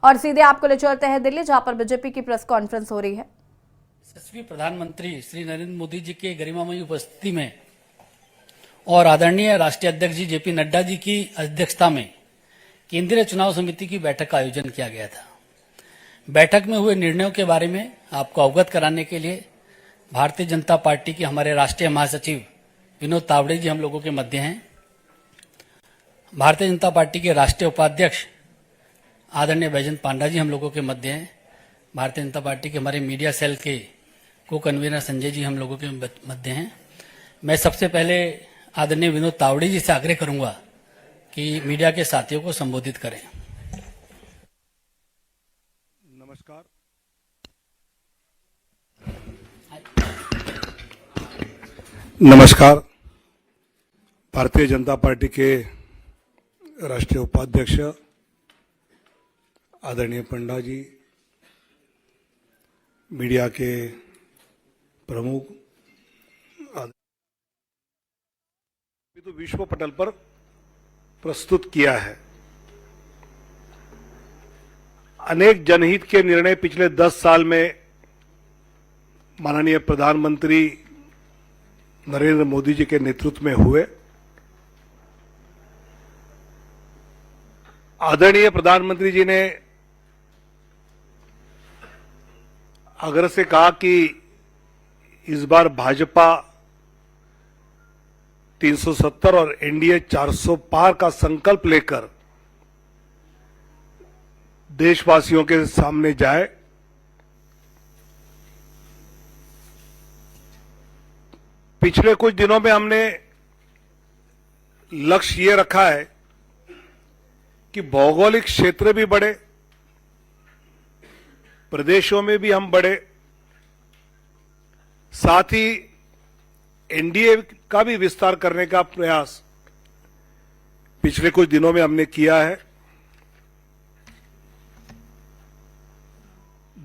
और सीधे आपको ले चलते हैं दिल्ली, जहां पर बीजेपी की प्रेस कॉन्फ्रेंस हो रही है। यशस्वी प्रधानमंत्री श्री नरेंद्र मोदी जी के गरिमामयी उपस्थिति में और आदरणीय राष्ट्रीय अध्यक्ष जी जेपी नड्डा जी की अध्यक्षता में केंद्रीय चुनाव समिति की बैठक का आयोजन किया गया था। बैठक में हुए निर्णयों के बारे में आपको अवगत कराने के लिए भारतीय जनता पार्टी के हमारे राष्ट्रीय महासचिव विनोद तावड़े जी हम लोगों के मध्य हैं। भारतीय जनता पार्टी के राष्ट्रीय उपाध्यक्ष आदरणीय बैजयंत पांडा जी हम लोगों के मध्य हैं। भारतीय जनता पार्टी के हमारे मीडिया सेल के को कन्वीनर संजय जी हम लोगों के मध्य हैं। मैं सबसे पहले आदरणीय विनोद तावड़े जी से आग्रह करूंगा कि मीडिया के साथियों को संबोधित करें। नमस्कार। नमस्कार। भारतीय जनता पार्टी के राष्ट्रीय उपाध्यक्ष आदरणीय पंडा जी, मीडिया के प्रमुख, तो विश्व पटल पर प्रस्तुत किया है। अनेक जनहित के निर्णय पिछले 10 साल में माननीय प्रधानमंत्री नरेंद्र मोदी जी के नेतृत्व में हुए। आदरणीय प्रधानमंत्री जी ने आग्रह से कहा कि इस बार भाजपा 370 और एनडीए 400 पार का संकल्प लेकर देशवासियों के सामने जाए। पिछले कुछ दिनों में हमने लक्ष्य ये रखा है कि भौगोलिक क्षेत्र भी बढ़े, प्रदेशों में भी हम बढ़े, साथ ही एनडीए का भी विस्तार करने का प्रयास पिछले कुछ दिनों में हमने किया है।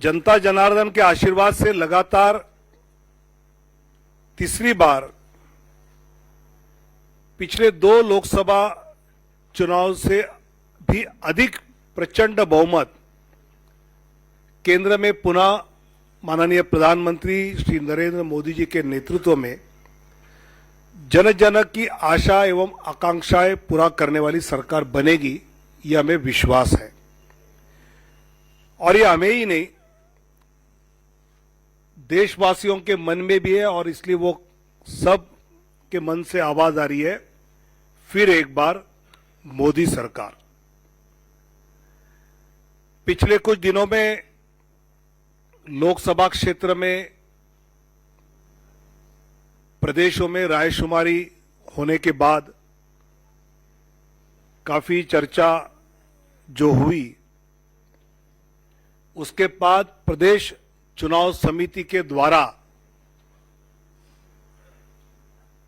जनता जनार्दन के आशीर्वाद से लगातार तीसरी बार पिछले 2 लोकसभा चुनाव से भी अधिक प्रचंड बहुमत केंद्र में पुनः माननीय प्रधानमंत्री श्री नरेंद्र मोदी जी के नेतृत्व में जन जन की आशा एवं आकांक्षाएं पूरा करने वाली सरकार बनेगी, यह हमें विश्वास है। और यह हमें ही नहीं, देशवासियों के मन में भी है, और इसलिए वो सब के मन से आवाज आ रही है, फिर एक बार मोदी सरकार। पिछले कुछ दिनों में लोकसभा क्षेत्र में प्रदेशों में रायशुमारी होने के बाद काफी चर्चा जो हुई, उसके बाद प्रदेश चुनाव समिति के द्वारा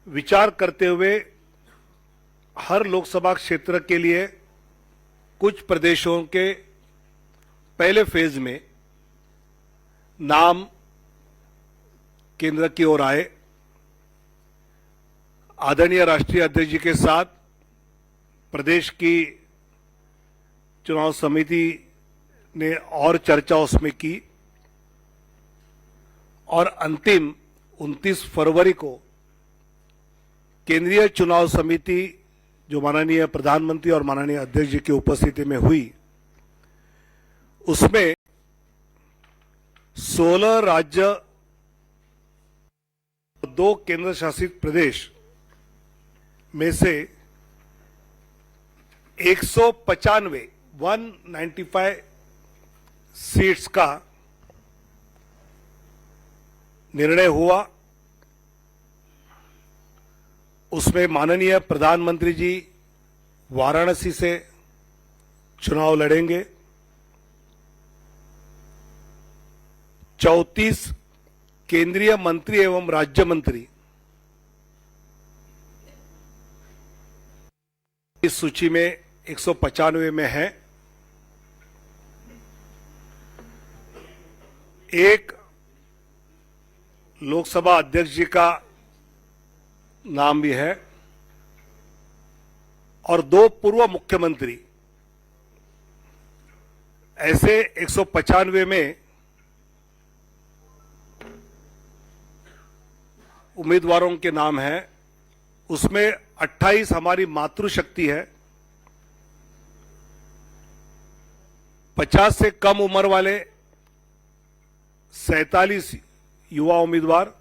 विचार करते हुए हर लोकसभा क्षेत्र के लिए कुछ प्रदेशों के पहले फेज में नाम केंद्र की ओर आए। आदरणीय राष्ट्रीय अध्यक्ष जी के साथ प्रदेश की चुनाव समिति ने और चर्चा उसमें की, और अंतिम 29 फरवरी को केंद्रीय चुनाव समिति जो माननीय प्रधानमंत्री और माननीय अध्यक्ष जी की उपस्थिति में हुई, उसमें 16 राज्य, 2 केंद्र शासित प्रदेश में से 195 सीट्स का निर्णय हुआ। उसमें माननीय प्रधानमंत्री जी वाराणसी से चुनाव लड़ेंगे। 34 केंद्रीय मंत्री एवं राज्य मंत्री इस सूची में 195 में है। एक लोकसभा अध्यक्ष जी का नाम भी है और 2 पूर्व मुख्यमंत्री ऐसे 195 में उम्मीदवारों के नाम हैं, उसमें 28 हमारी मातृशक्ति है, 50 से कम उम्र वाले 47 युवा उम्मीदवार,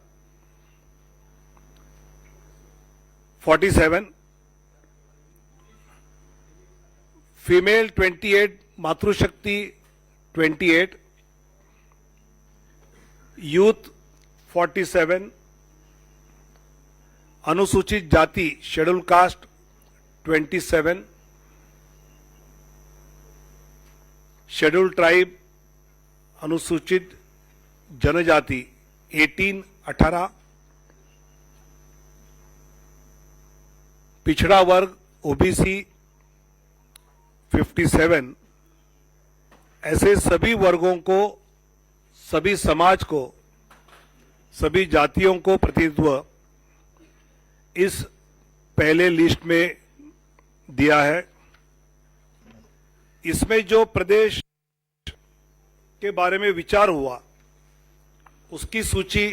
47 फीमेल 28, मातृशक्ति 28, यूथ 47, अनुसूचित जाति शेड्यूल कास्ट 27, शेड्यूल ट्राइब अनुसूचित जनजाति 18, पिछड़ा वर्ग ओबीसी 57, ऐसे सभी वर्गों को, सभी समाज को, सभी जातियों को प्रतिनिधित्व इस पहले लिस्ट में दिया है। इसमें जो प्रदेश के बारे में विचार हुआ उसकी सूची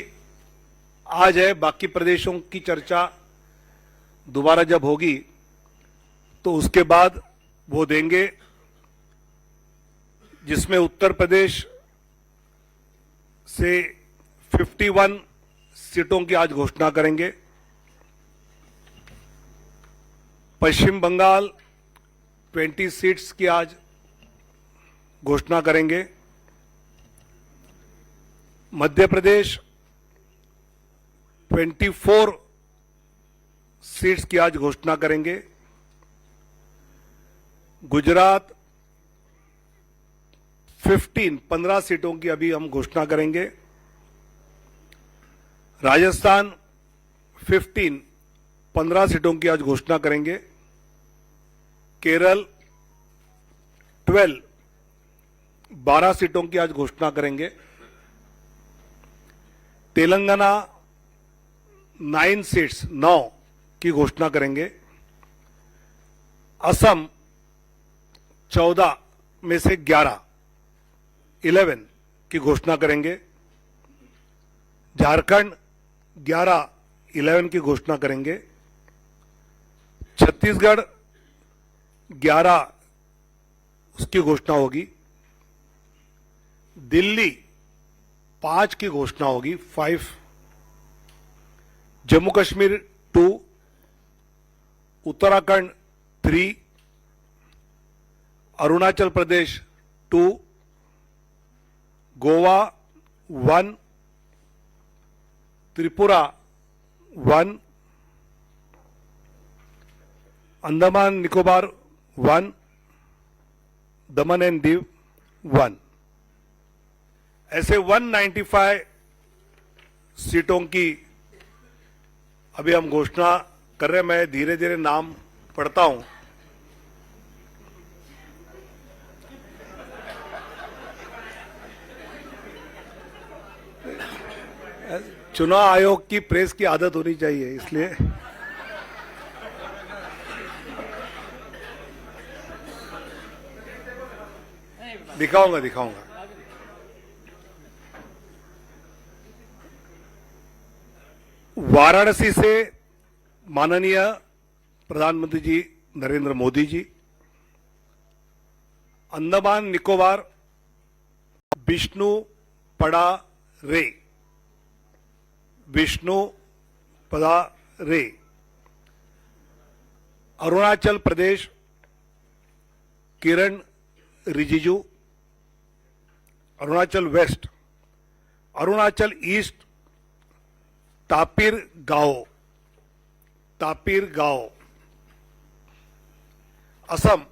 आज है, बाकी प्रदेशों की चर्चा दोबारा जब होगी तो उसके बाद वो देंगे, जिसमें उत्तर प्रदेश से 51 सीटों की आज घोषणा करेंगे, पश्चिम बंगाल 20 सीट्स की आज घोषणा करेंगे, मध्य प्रदेश 24 सीट्स की आज घोषणा करेंगे, गुजरात 15 सीटों की अभी हम घोषणा करेंगे, राजस्थान 15 सीटों की आज घोषणा करेंगे, केरल 12 सीटों की आज घोषणा करेंगे, तेलंगाना 9 की घोषणा करेंगे, असम 14 में से 11 की घोषणा करेंगे, झारखंड 11 की घोषणा करेंगे, छत्तीसगढ़ 11 उसकी घोषणा होगी, दिल्ली 5 की घोषणा होगी, 5, जम्मू कश्मीर 2, उत्तराखंड 3, अरुणाचल प्रदेश 2, गोवा 1, त्रिपुरा 1, अंडमान निकोबार 1, दमन एंड दीव 1, ऐसे 195 सीटों की अभी हम घोषणा कर रहे हैं। मैं धीरे धीरे नाम पढ़ता हूं। चुनाव आयोग की प्रेस की आदत होनी चाहिए, इसलिए दिखाऊंगा। वाराणसी से माननीय प्रधानमंत्री जी नरेंद्र मोदी जी, अंडमान निकोबार विष्णु पड़ा रे, अरुणाचल प्रदेश किरण रिजिजू, अरुणाचल वेस्ट, अरुणाचल ईस्ट तापिर गांव, असम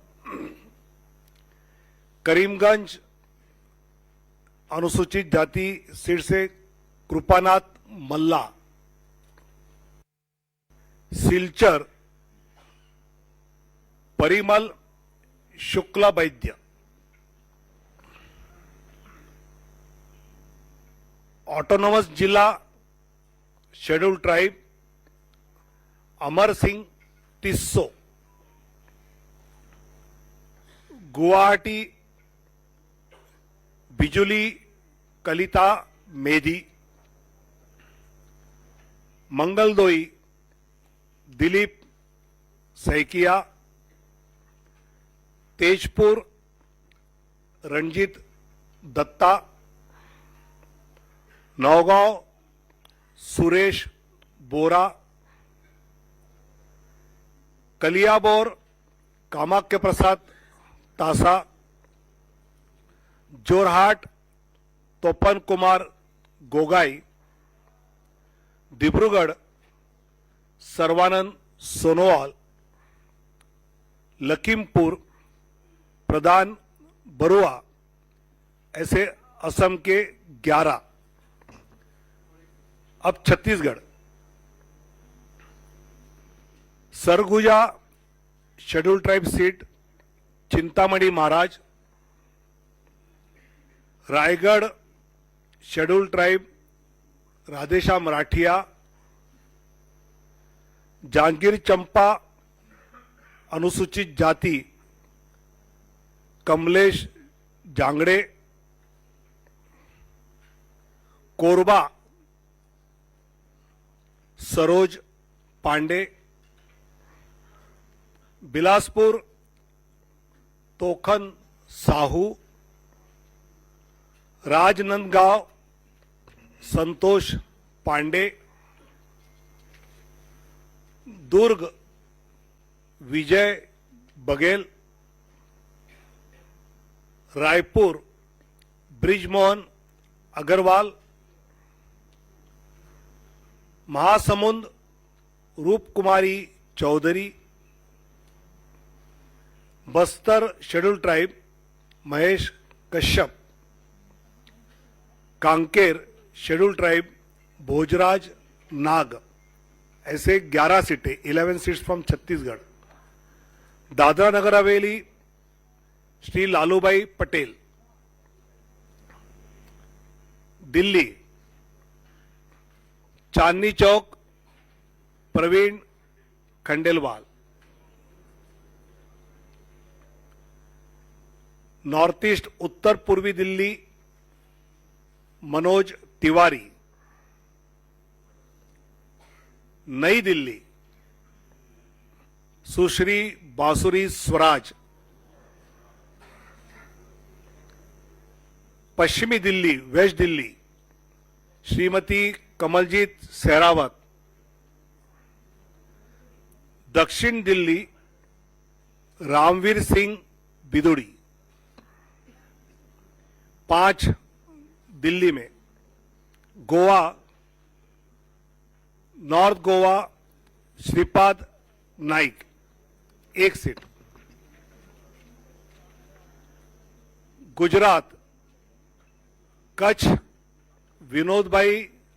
करीमगंज अनुसूचित जाति सीट से कृपानाथ मल्ला, सिलचर परिमल शुक्ला वैद्य, ऑटोनोमस जिला शेड्यूल ट्राइब अमर सिंह टिस्सो, गुवाहाटी बिजुली कलिता मेधी, मंगलदोई दिलीप सैकिया, तेजपुर रणजित दत्ता, नौगांव सुरेश बोरा, कलियाबोर कामाख्य प्रसाद तासा, जोरहाट तोपन कुमार गोगाई, डिब्रूगढ़ सर्वानंद सोनोवाल, लखीमपुर प्रधान बरुआ, ऐसे असम के 11। अब Chhattisgarh, Surguja scheduled tribe seat Chintamani Maharaj, Raigarh scheduled tribe Radheshyam Rathiya, Janjgir Champa अनुसूचित जाति Kamlesh Jangde, Korba Saroj Pandey, Bilaspur Tokhan Sahu, Rajnandgaon Santosh Pandey, Durg Vijay Baghel, Raipur Brijmohan Agrawal, Mahasamund Roopkumari Choudhary, Bastar scheduled tribe Mahesh Kashyap, Kanker scheduled tribe Bhojraj Nag, ऐसे 11 सीटें, 11 seats from Chhattisgarh. Dadra Nagar Haveli Shri Lalubhai Patel, Delhi Chandni Chowk Praveen Khandelwal, north east उत्तर पूर्वी दिल्ली मनोज तिवारी, नई दिल्ली सुश्री बांसुरी स्वराज, पश्चिमी दिल्ली वेस्ट दिल्ली श्रीमती कमलजीत सहरावत, दक्षिण दिल्ली रामवीर सिंह बिदुड़ी, 5 दिल्ली में गोवा नॉर्थ गोवा श्रीपाद नाइक 1 सीट, गुजरात कच्छ विनोद भाई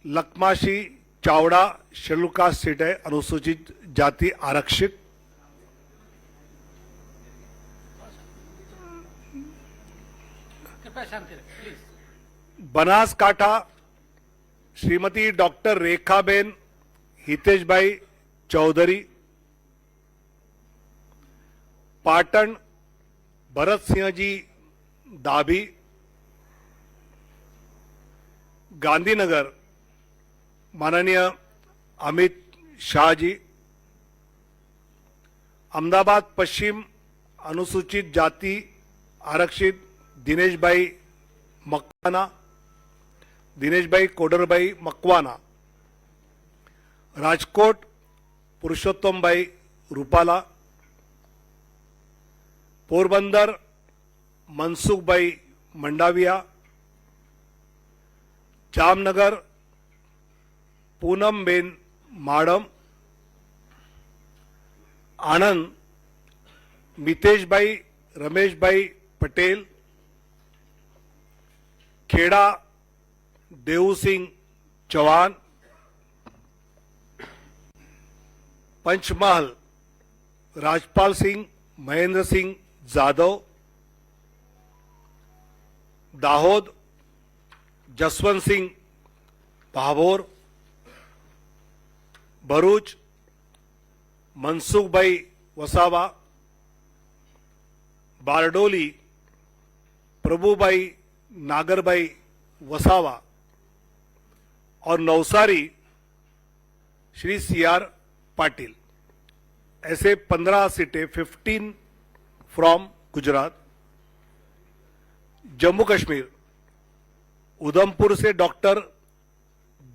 लखमाशी चावड़ा शेड्यूल कास्ट सीट है, अनुसूचित जाति आरक्षित। कृपया शांति रखें प्लीज। बनासकांठा श्रीमती डॉक्टर रेखाबेन हितेश भाई चौधरी, पाटन भरत सिंह जी दाभी, गांधीनगर माननीय अमित शाह जी, अहमदाबाद पश्चिम अनुसूचित जाति आरक्षित दिनेश भाई मकवाना, दिनेश भाई कोडरभाई मकवाना, राजकोट पुरुषोत्तम भाई रूपाला, पोरबंदर मनसुख भाई मंडाविया, जामनगर पूनम बेन माडम, आनंद मितेश भाई रमेश भाई पटेल, खेड़ा देव सिंह चौहान, पंचमहल राजपाल सिंह महेंद्र सिंह जाधव, दाहोद जसवंत सिंह भाभोर, भरूच मनसुख भाई वसावा, बारडोली प्रभुभाई नागरबाई वसावा और नवसारी श्री CR पाटिल। ऐसे 15 सीटें 15 फ्रॉम गुजरात। जम्मू कश्मीर उधमपुर से डॉक्टर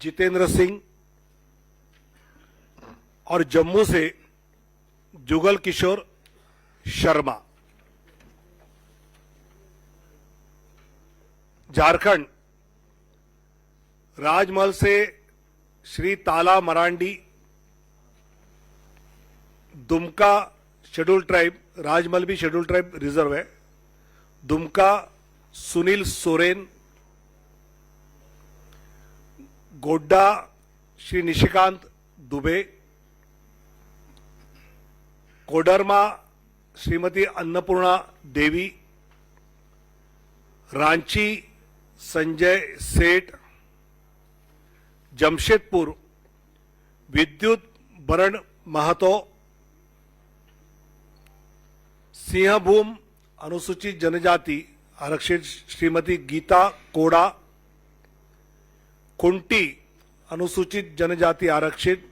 जितेंद्र सिंह और जम्मू से जुगल किशोर शर्मा। झारखंड राजमहल से श्री ताला मरांडी। दुमका शेड्यूल ट्राइब, राजमहल भी शेड्यूल ट्राइब रिजर्व है। दुमका सुनील सोरेन। गोड्डा श्री निशिकांत दुबे। कोडरमा श्रीमती अन्नपूर्णा देवी। रांची संजय सेठ। जमशेदपुर विद्युत बरण महतो। सिंहभूम अनुसूचित जनजाति आरक्षित श्रीमती गीता कोड़ा। कुंटी अनुसूचित जनजाति आरक्षित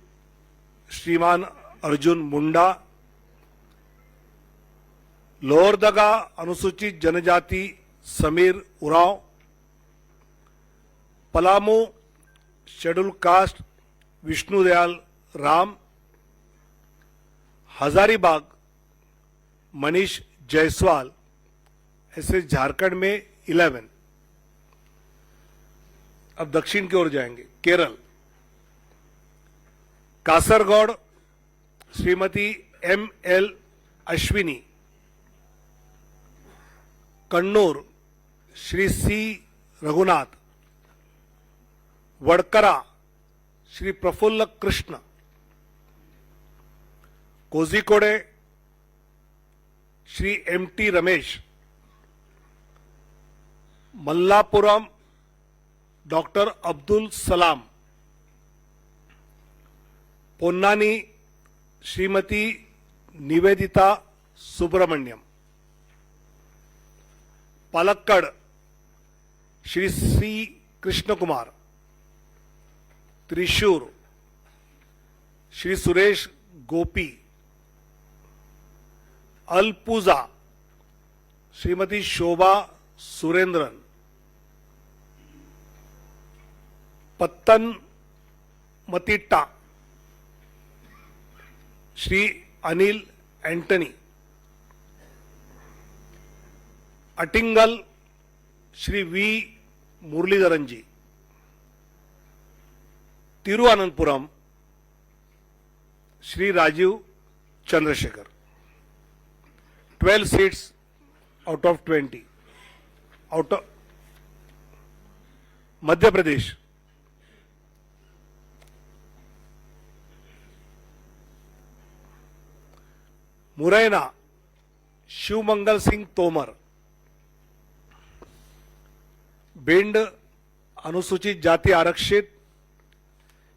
श्रीमान अर्जुन मुंडा। लोहरदगा अनुसूचित जनजाति समीर उरांव। Palamu schedule caste Vishnudayal Ram. हजारीबाग मनीष जायसवाल। ऐसे झारखंड में 11। अब दक्षिण की ओर जाएंगे। Kerala Kasaragod Shrimati ML Ashwini. Kannur Shri C Raghunath. Vadakara Shri Praful Krishna. Kozhikode Shri MT Ramesh. Malappuram doctor Abdul Salam. Ponnani Shrimati Nivedita Subramaniam. Palakkad Shri C Krishna Kumar. Thrissur Shri Suresh Gopi. Alappuzha Shrimati Shobha Surendran. Pathanamthitta Shri Anil Antony. Attingal Shri V Muraleedharan ji. Thiruvananthapuram Shri Rajeev Chandrasekhar. 12 seats out of 20। Out of Madhya Pradesh Morena Shivmangal Singh Tomar. Bhind अनुसूचित जाति आरक्षित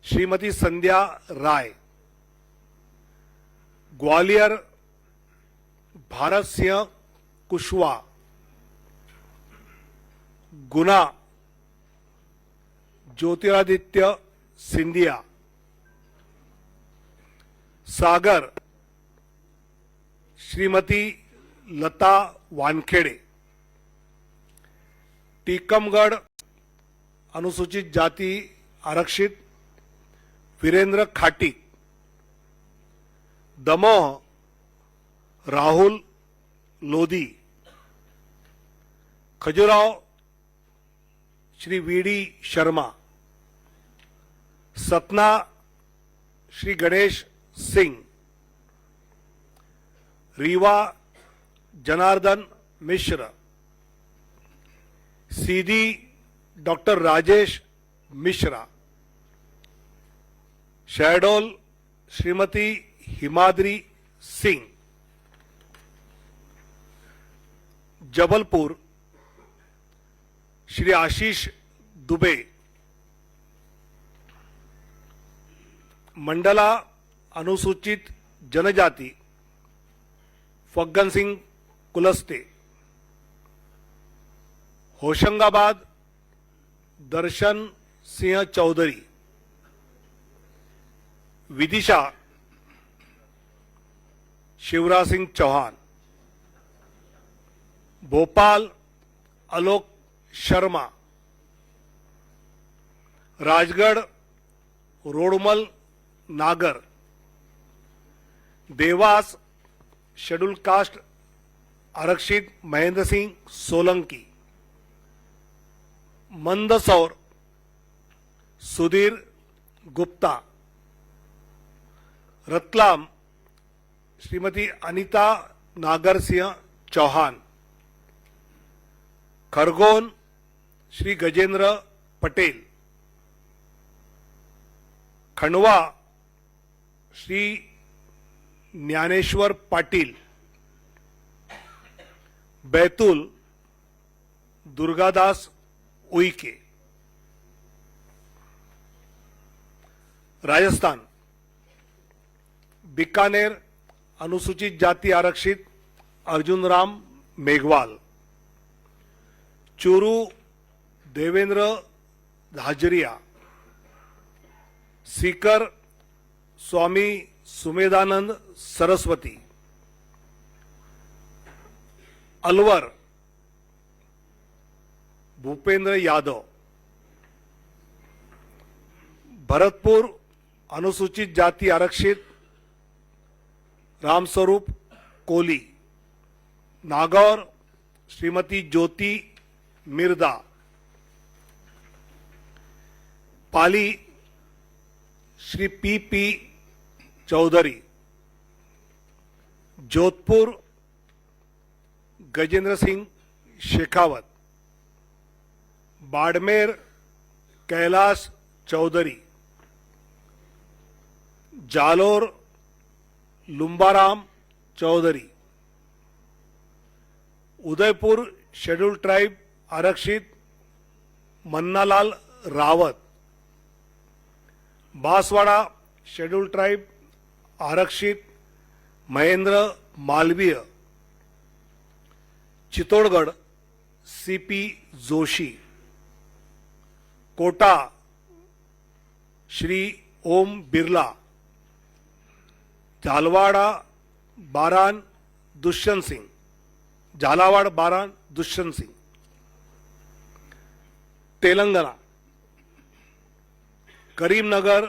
श्रीमती संध्या राय। ग्वालियर भारत सिंह कुशवाहा। गुना ज्योतिरादित्य सिंधिया। सागर श्रीमती लता वानखेड़े। टीकमगढ़ अनुसूचित जाति आरक्षित वीरेंद्र खाटी। दमोह राहुल लोधी। खजुराहो श्री VD शर्मा। सतना श्री गणेश सिंह। रीवा जनार्दन मिश्र। सीधी डॉक्टर राजेश मिश्रा। शहडोल श्रीमती हिमाद्री सिंह। जबलपुर श्री आशीष दुबे। मंडला अनुसूचित जनजाति फग्गन सिंह कुलस्ते। होशंगाबाद दर्शन सिंह चौधरी, विदिशा शिवराज सिंह चौहान, भोपाल आलोक शर्मा, राजगढ़ रोडमल नागर, देवास शेड्यूल कास्ट आरक्षित महेंद्र सिंह सोलंकी, मंदसौर सुधीर गुप्ता, रतलाम श्रीमती अनीता नागरसिंह चौहान, खरगोन श्री गजेंद्र पटेल, खंडवा श्री ज्ञानेश्वर पाटिल, बैतूल दुर्गादास उइके, राजस्थान बीकानेर अनुसूचित जाति आरक्षित अर्जुन राम मेघवाल, चूरू देवेंद्र झाजरिया, सीकर स्वामी सुमेधानंद सरस्वती, अलवर भूपेंद्र यादव, भरतपुर अनुसूचित जाति आरक्षित Ramswaroop Koli, Nagaur Shrimati Jyoti Mirdha, Pali Shri P Chaudhary, Jodhpur Gajendra Singh Shekhawat, Barmer Kailash Chaudhary, Jalore Lumbaram Chaudhary, Udaipur schedule tribe आरक्षित मन्नालाल रावत, बांसवाड़ा शेड्यूल ट्राइब आरक्षित Mahendra Malviya, Chittorgarh CP Joshi, Kota Shri Om Birla, Jhalawar Baran Dushyant Singh, Jhalawar Baran Dushyant Singh, Telangana Karimnagar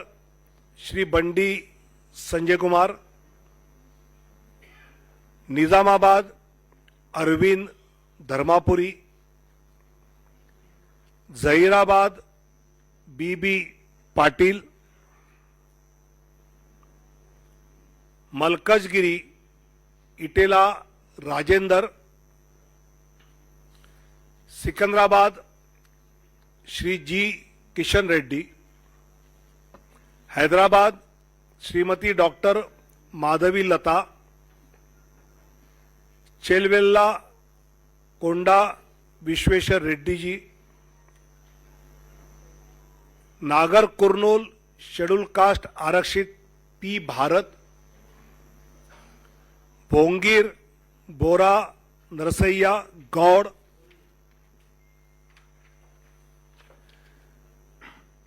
Shri Bandi Sanjay Kumar, Nizamabad Arvind Dharmapuri, Zahirabad B B Patil, Malkajgiri Etela Rajender, Secunderabad Shri G Kishan Reddy, Hyderabad Shrimati doctor Madhavi लता, चेलवेल्ला कोंडा विश्वेश्वर रेड्डी जी, नागर कुर्नूल शेड्यूल कास्ट आरक्षित पी भारत, भोंगीर बोरा नरसैया गौड़,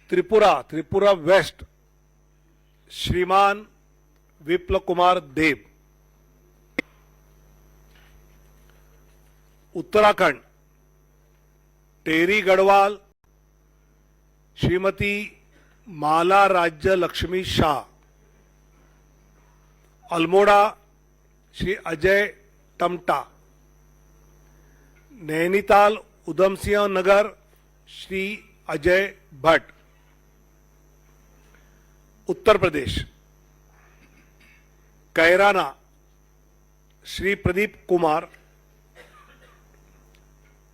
त्रिपुरा वेस्ट श्रीमान विप्ल कुमार देव, उत्तराखंड टेरी Garhwal Shrimati Mala Rajya Lakshmi Shah, Almora Shri Ajay Tamta, Nainital Udham Singh Nagar Shri Ajay Bhatt, Uttar Pradesh Kairana Shri Pradeep Kumar,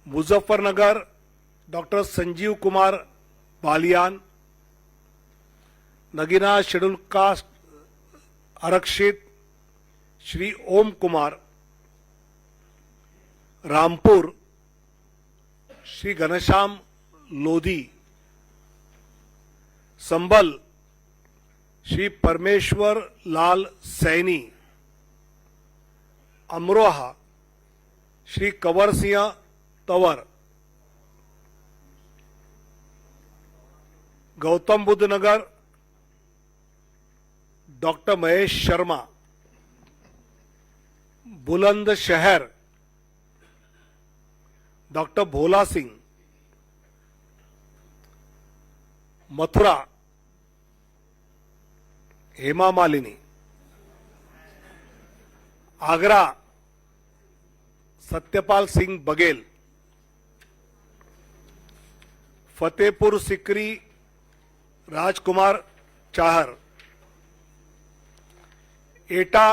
Muzaffarnagar doctor Sanjeev Kumar Balyan, Nagina schedule caste आरक्षित श्री ओम Kumar, Rampur Shri Ghanshyam Lodhi, Sambhal Shri Parmeshwar Lal Saini, Amroha Shri Kanwar Singh Tanwar, Gautam Buddha Nagar doctor Mahesh Sharma, Bulandshahr doctor Bhola Singh, Mathura Hema Malini, Agra Satyapal Singh Baghel, Fatehpur Sikri Rajkumar Chahar, Etah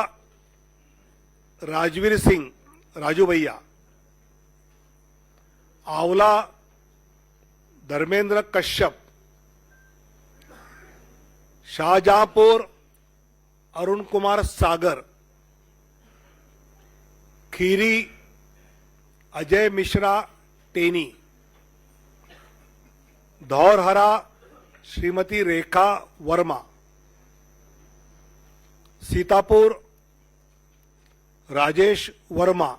Rajveer Singh Raju Bhaiya, Aonla Dharmendra Kashyap, Shahjahanpur Arun Kumar Sagar, Kheri Ajay Mishra Teni, Dhaurahra Shrimati Rekha Verma, Sitapur Rajesh Verma,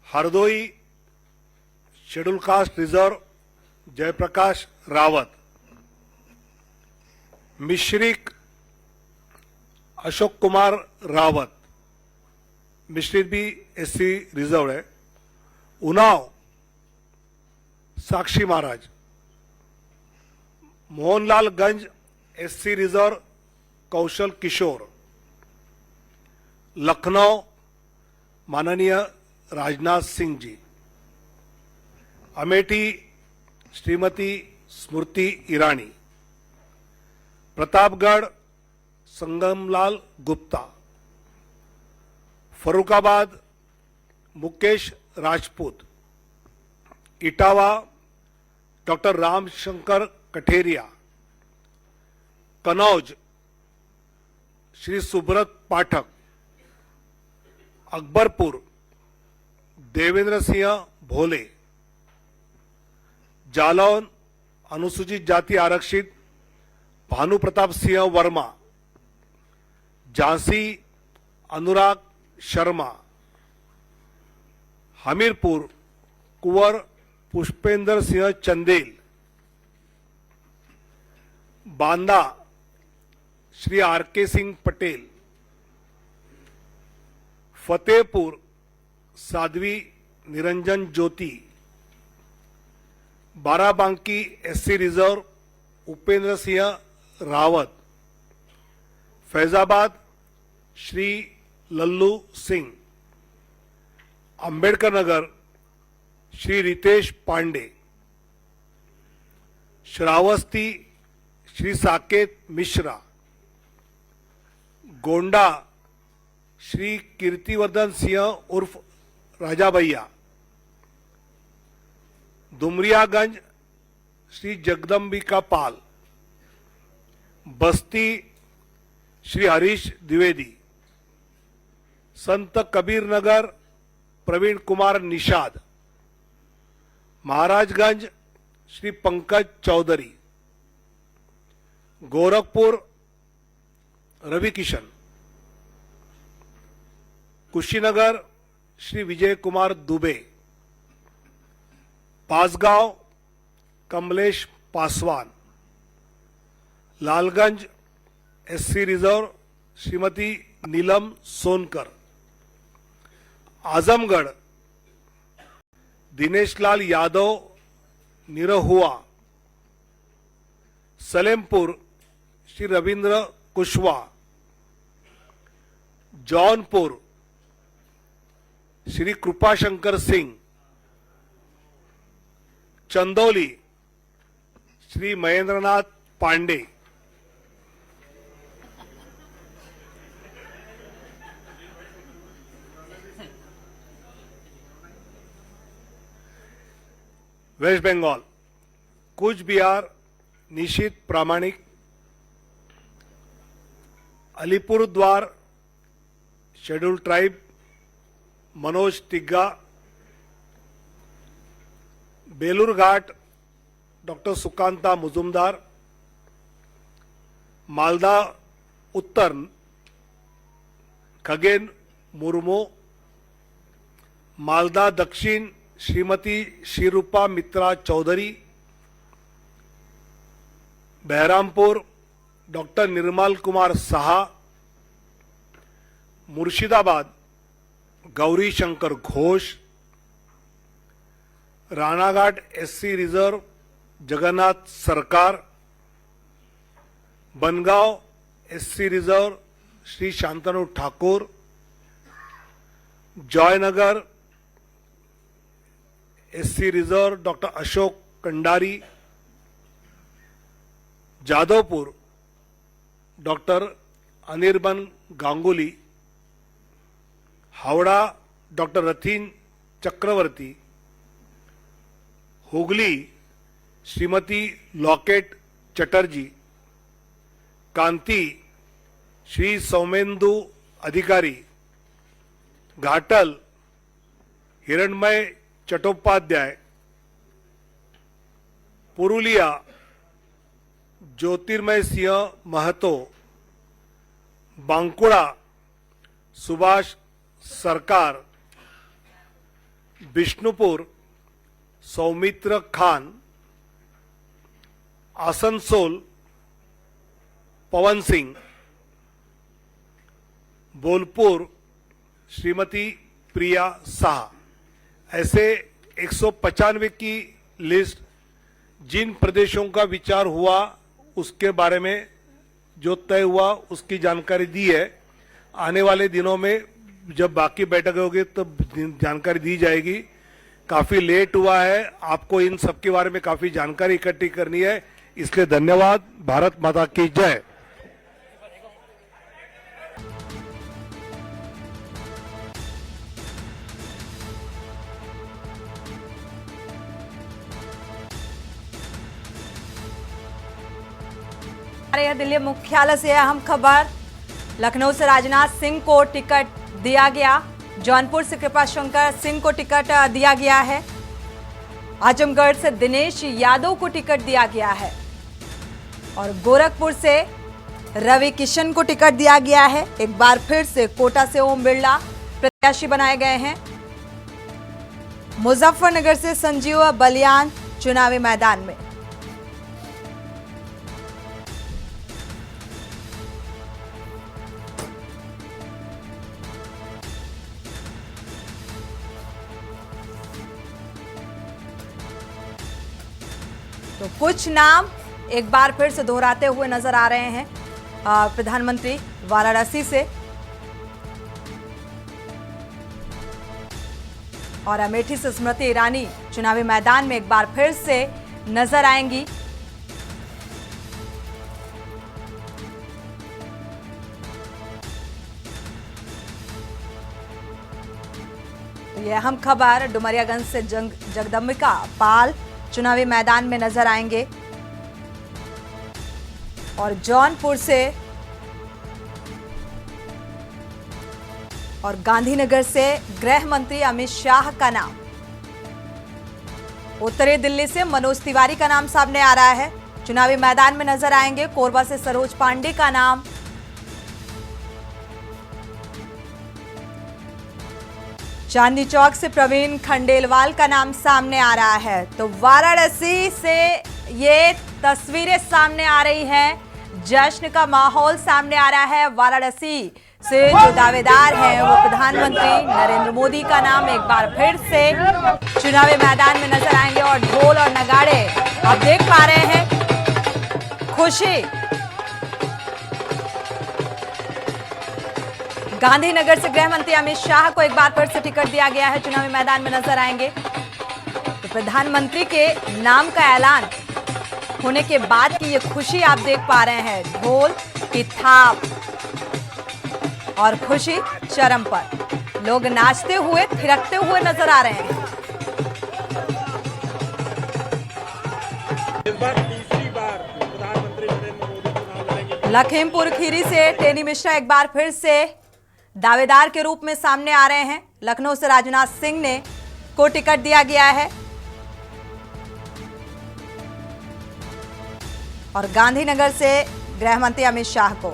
Hardoi schedule caste reserve Jaiprakash Rawat, Misrikh Ashok Kumar Rawat, Misrikh भी एससी रिजर्व है, उन्नाव साक्षी महाराज, मोहनलालगंज एससी रिजर्व कौशल किशोर, लखनऊ माननीय राजनाथ सिंह जी, अमेठी श्रीमती स्मृति ईरानी, प्रतापगढ़ संगमलाल गुप्ता, फरुखाबाद मुकेश राजपूत, इटावा डॉक्टर रामशंकर कठेरिया, कनौज श्री सुब्रत पाठक, अकबरपुर देवेंद्र सिंह भोले, जालौन अनुसूचित जाति आरक्षित भानु प्रताप सिंह वर्मा, झांसी अनुराग शर्मा, हमीरपुर कुंवर Pushpendra Singh Chandel, Banda Shri R K. Singh Patel, Fatehpur Sadhvi Niranjan Jyoti, Barabanki SC reserve Upendra Singh Rawat, Faizabad Shri Lallu Singh, Ambedkar Nagar Shri Ritesh Pandey, Shravasti Shri Saket Mishra, Gonda Shri Kirtivardhan Singh उर्फ राजा भैया, दुमरियागंज श्री जगदम्बिका पाल, बस्ती Shri Harish Dwivedi, Sant Kabir Nagar Praveen Kumar Nishad, Maharajganj Shri Pankaj Chaudhary, Gorakhpur Ravi Kishan, Kushinagar Shri Vijay Kumar Dubey, Bansgaon Kamlesh Paswan, Lalganj SC reserve Shrimati Neelam Sonkar, Azamgarh Dineshlal Yadav Nirahua, Salempur Shri Ravindra Kushwaha, Jaunpur Shri Kripashankar Singh, Chandauli Shri Mahendranath Pandey, west Bengal Cooch Behar Nisith Pramanik, Alipurduar schedule tribe Manoj Tigga, Balurghat doctor Sukanta Majumdar, Malda Uttar Khagen Murmu, Malda Dakshin Shrimati Sreerupa मित्रा Chaudhary, Baharampur doctor Nirmal Kumar Saha, Murshidabad Gouri Shankar Ghosh, Ranaghat SC reserve Jagannath Sarkar, Bongaon SC reserve Shri Shantanu Thakur, Jaynagar SC reserve doctor Ashok Kandari, Jadavpur doctor Anirban Ganguly, Howrah doctor Rathin Chakraborty, Hooghly Shrimati Locket Chatterjee, Kanthi Shri Soumendu Adhikari, Ghatal हिरणमय चट्टोपाध्याय, पुरुलिया ज्योतिर्मय सिंह महतो, बांकुड़ा सुभाष सरकार, बिष्णुपुर सौमित्र खान, आसनसोल पवन सिंह, बोलपुर श्रीमती प्रिया साहा। ऐसे 195 की लिस्ट जिन प्रदेशों का विचार हुआ उसके बारे में जो तय हुआ उसकी जानकारी दी है। आने वाले दिनों में जब बाकी बैठक होगी तब जानकारी दी जाएगी। काफी लेट हुआ है, आपको इन सब के बारे में काफी जानकारी इकट्ठी करनी है, इसलिए धन्यवाद। भारत माता की जय। दिल्ली मुख्यालय से अहम खबर, लखनऊ से राजनाथ सिंह को टिकट दिया गया, जौनपुर से कृपा शंकर सिंह को टिकट दिया गया है, आजमगढ़ से दिनेश यादव को टिकट दिया गया है और गोरखपुर से रवि किशन को टिकट दिया गया है। एक बार फिर से कोटा से ओम बिरला प्रत्याशी बनाए गए हैं। मुजफ्फरनगर से संजीव बलियान चुनावी मैदान में। तो कुछ नाम एक बार फिर से दोहराते हुए नजर आ रहे हैं। प्रधानमंत्री वाराणसी से और अमेठी से स्मृति ईरानी चुनावी मैदान में एक बार फिर से नजर आएंगी। तो यह अहम खबर, डुमरियागंज से जगदम्बिका पाल चुनावी मैदान में नजर आएंगे और जौनपुर से और गांधीनगर से गृह मंत्री अमित शाह का नाम। उत्तरी दिल्ली से मनोज तिवारी का नाम सामने आ रहा है, चुनावी मैदान में नजर आएंगे। कोरबा से सरोज पांडे का नाम, चांदनी चौक से प्रवीण खंडेलवाल का नाम सामने आ रहा है। तो वाराणसी से ये तस्वीरें सामने आ रही हैं, जश्न का माहौल सामने आ रहा है। वाराणसी से जो दावेदार हैं वो प्रधानमंत्री नरेंद्र मोदी का नाम एक बार फिर से चुनावी मैदान में नजर आएंगे और ढोल और नगाड़े आप देख पा रहे हैं। खुशी गांधीनगर से गृह मंत्री अमित शाह को एक बार फिर से टिकट दिया गया है, चुनावी मैदान में नजर आएंगे। तो प्रधानमंत्री के नाम का ऐलान होने के बाद की ये खुशी आप देख पा रहे हैं, ढोल की थाप और खुशी चरम पर, लोग नाचते हुए थिरकते हुए नजर आ रहे हैं। इस बार तीसरी बार प्रधानमंत्री नरेंद्र मोदी चुनाव लड़ेंगे। लखीमपुर खीरी से टेनी मिश्रा एक बार फिर से दावेदार के रूप में सामने आ रहे हैं। लखनऊ से राजनाथ सिंह ने को टिकट दिया गया है और गांधीनगर से गृह मंत्री अमित शाह को।